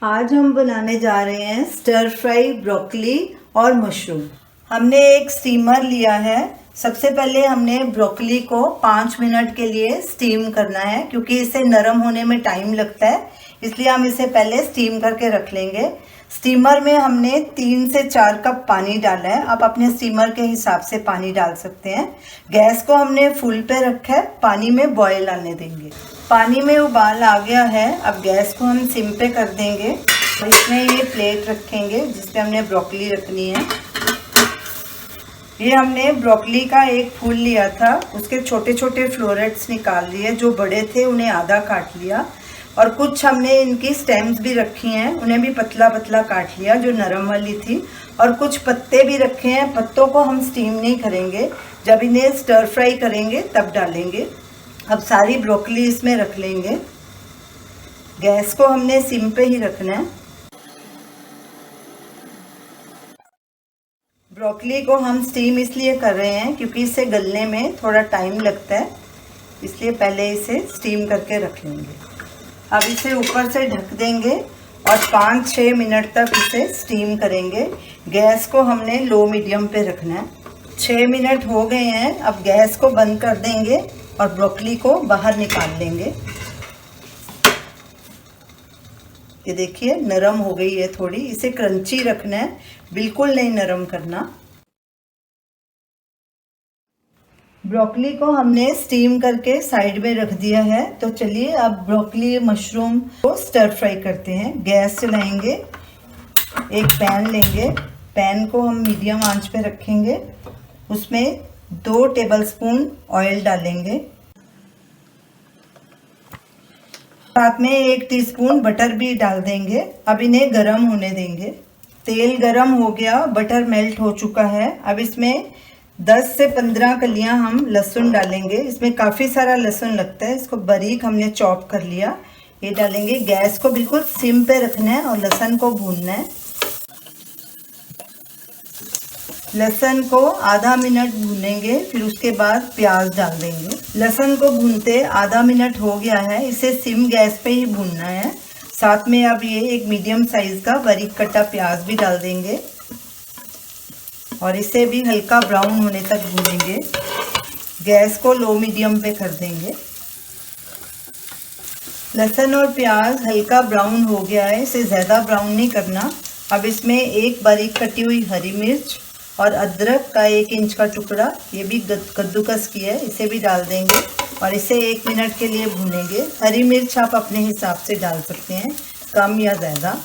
आज हम बनाने जा रहे हैं स्टर फ्राई ब्रोकली और मशरूम। हमने एक स्टीमर लिया है। सबसे पहले हमने ब्रोकली को 5 मिनट के लिए स्टीम करना है, क्योंकि इसे नरम होने में टाइम लगता है, इसलिए हम इसे पहले स्टीम करके रख लेंगे। स्टीमर में हमने 3 से 4 कप पानी डाला है। आप अपने स्टीमर के हिसाब से पानी डाल सकते हैं। गैस को हमने फुल पे रखा है, पानी में बॉयल आने देंगे। पानी में उबाल आ गया है। अब गैस को हम सिम पे कर देंगे और इसमें ये प्लेट रखेंगे जिस पे हमने ब्रोकली रखनी है। ये हमने ब्रोकली का एक फूल लिया था, उसके छोटे छोटे फ्लोरेट्स निकाल लिए। जो बड़े थे उन्हें आधा काट लिया, और कुछ हमने इनकी स्टेम्स भी रखी हैं, उन्हें भी पतला पतला काट लिया जो नरम वाली थी। और कुछ पत्ते भी रखे हैं। पत्तों को हम स्टीम नहीं करेंगे, जब इन्हें स्टर फ्राई करेंगे तब डालेंगे। अब सारी ब्रोकली इसमें रख लेंगे। गैस को हमने सिम पे ही रखना है। ब्रोकली को हम स्टीम इसलिए कर रहे हैं क्योंकि इसे गलने में थोड़ा टाइम लगता है, इसलिए पहले इसे स्टीम करके रख लेंगे। अब इसे ऊपर से ढक देंगे और 5-6 मिनट तक इसे स्टीम करेंगे। गैस को हमने लो मीडियम पे रखना है। 6 मिनट हो गए हैं। अब गैस को बंद कर देंगे और ब्रोकली को बाहर निकाल लेंगे। ये देखिए नरम हो गई है थोड़ी। इसे क्रंची रखना है, बिल्कुल नहीं नरम करना। ब्रोकली को हमने स्टीम करके साइड में रख दिया है। तो चलिए अब ब्रोकली मशरूम को स्टर फ्राई करते हैं। गैस चलाएंगे, एक पैन लेंगे। पैन को हम मीडियम आंच पे रखेंगे। उसमें 2 टेबलस्पून ऑयल डालेंगे। साथ में 1 टीस्पून बटर भी डाल देंगे। अब इन्हें गरम होने देंगे। तेल गरम हो गया, बटर मेल्ट हो चुका है। अब इसमें 10 से 15 कलियां हम लहसुन डालेंगे। इसमें काफ़ी सारा लहसुन लगता है, इसको बारीक हमने चॉप कर लिया। ये डालेंगे। गैस को बिल्कुल सिम पे रखना है और लहसुन को भूनना है। लहसुन को आधा मिनट भूनेंगे, फिर उसके बाद प्याज डाल देंगे। लहसुन को भूनते आधा मिनट हो गया है। इसे सिम गैस पे ही भूनना है। साथ में अब ये एक मीडियम साइज का बारीक कटा प्याज भी डाल देंगे और इसे भी हल्का ब्राउन होने तक भूनेंगे। गैस को लो मीडियम पे कर देंगे। लहसुन और प्याज हल्का ब्राउन हो गया है, इसे ज़्यादा ब्राउन नहीं करना। अब इसमें एक बारीक कटी हुई हरी मिर्च और अदरक का 1 इंच का टुकड़ा, ये भी कद्दूकस किया है, इसे भी डाल देंगे और इसे 1 मिनट के लिए भूनेंगे। हरी मिर्च आप अपने हिसाब से डाल सकते हैं, कम या ज़्यादा।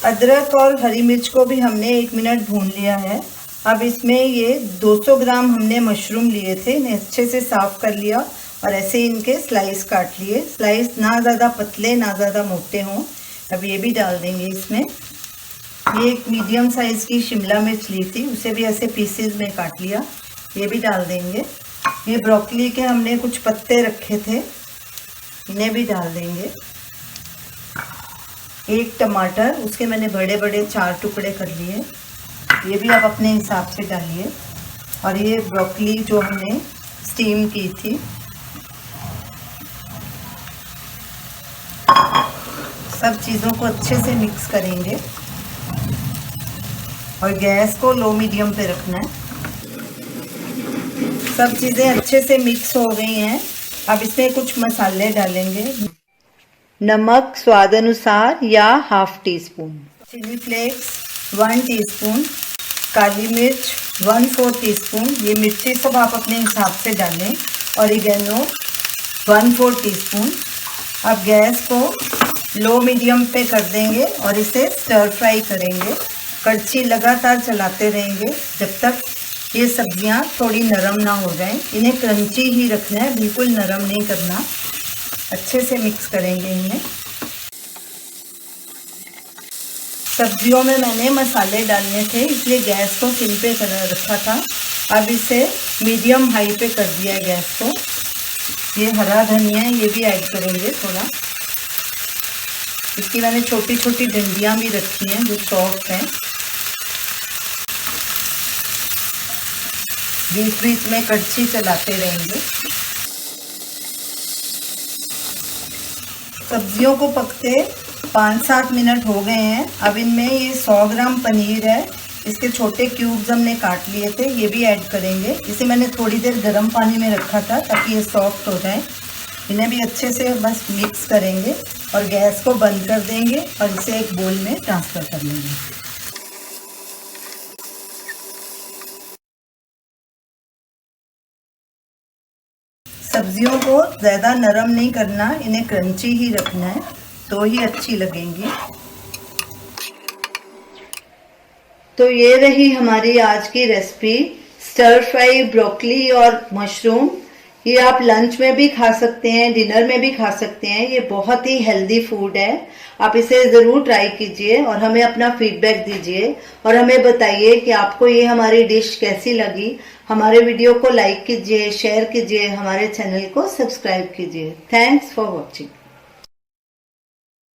अदरक और हरी मिर्च को भी हमने 1 मिनट भून लिया है। अब इसमें ये 200 ग्राम हमने मशरूम लिए थे, इन्हें अच्छे से साफ़ कर लिया और ऐसे इनके स्लाइस काट लिए। स्लाइस ना ज़्यादा पतले ना ज़्यादा मोटे हों। अब ये भी डाल देंगे इसमें। ये एक मीडियम साइज़ की शिमला मिर्च ली थी, उसे भी ऐसे पीसेस में काट लिया, ये भी डाल देंगे। ये ब्रोकली के हमने कुछ पत्ते रखे थे, इन्हें भी डाल देंगे। एक टमाटर, उसके मैंने बड़े बड़े 4 टुकड़े कर लिए, ये भी आप अपने हिसाब से डालिए। और ये ब्रोकली जो हमने स्टीम की थी, सब चीज़ों को अच्छे से मिक्स करेंगे और गैस को लो मीडियम पे रखना है। सब चीज़ें अच्छे से मिक्स हो गई हैं। अब इसमें कुछ मसाले डालेंगे। नमक स्वाद अनुसार या ½ टीस्पून, चिली फ्लेक्स 1 टीस्पून, काली मिर्च 1/4 टीस्पून, ये मिर्ची सब आप अपने हिसाब से डालें। Oregano 1/4 teaspoon. अब गैस को लो मीडियम पे कर देंगे और इसे स्टर फ्राई करेंगे। कड़छी लगातार चलाते रहेंगे जब तक ये सब्जियां थोड़ी नरम ना हो जाएं। इन्हें क्रंची ही रखना है, बिल्कुल नरम नहीं करना। अच्छे से मिक्स करेंगे इन्हें। सब्जियों में मैंने मसाले डालने थे, इसलिए गैस को सिम पे कर रखा था। अब इसे मीडियम हाई पे कर दिया है गैस को। ये हरा धनिया है, ये भी ऐड करेंगे थोड़ा। इसकी मैंने छोटी छोटी डंडियाँ भी रखी हैं जो सॉफ्ट हैं। बीच बीच में कड़छी चलाते रहेंगे। सब्जियों को पकते 5-7 मिनट हो गए हैं। अब इनमें ये 100 ग्राम पनीर है, इसके छोटे क्यूब्स हमने काट लिए थे, ये भी ऐड करेंगे। इसे मैंने थोड़ी देर गर्म पानी में रखा था ताकि ये सॉफ्ट हो जाए। इन्हें भी अच्छे से बस मिक्स करेंगे और गैस को बंद कर देंगे और इसे एक बोल में ट्रांसफ़र कर लेंगे। सब्जियों को ज़्यादा नरम नहीं करना, इन्हें क्रंची ही रखना है तो ही अच्छी लगेंगी। तो ये रही हमारी आज की रेसिपी, स्टर फ्राई ब्रोकली और मशरूम। ये आप लंच में भी खा सकते हैं, डिनर में भी खा सकते हैं। ये बहुत ही हेल्दी फूड है, आप इसे ज़रूर ट्राई कीजिए और हमें अपना फीडबैक दीजिए और हमें बताइए कि आपको ये हमारी डिश कैसी लगी। हमारे वीडियो को लाइक कीजिए, शेयर कीजिए, हमारे चैनल को सब्सक्राइब कीजिए। Thanks for watching.